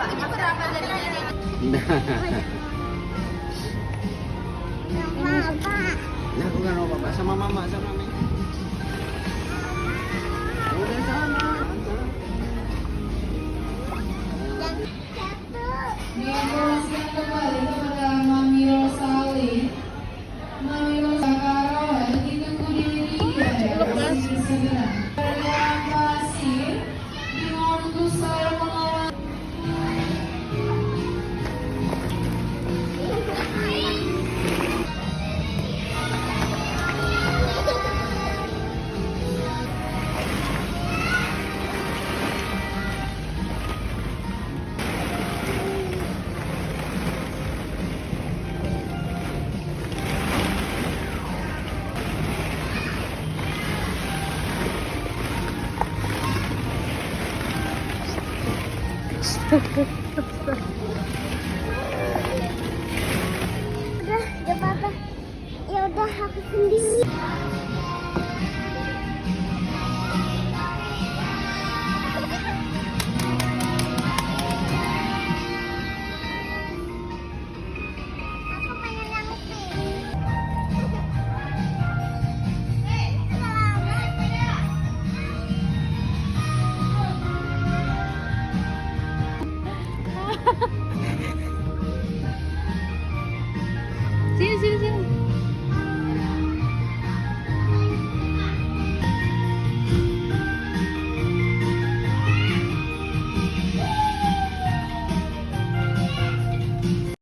Hindi ko dapat dari ini. Mama. Nah, aku kan papa sama mama sama mami. Udah sama. Diinformasikan kembali kepada Mami Rosali. Mami Rosakaro ditunggu diri di segera. Dalam pasir dengan untuk selalu mengawal. Udah, gak apa-apa. Ya udah, aku sendiri.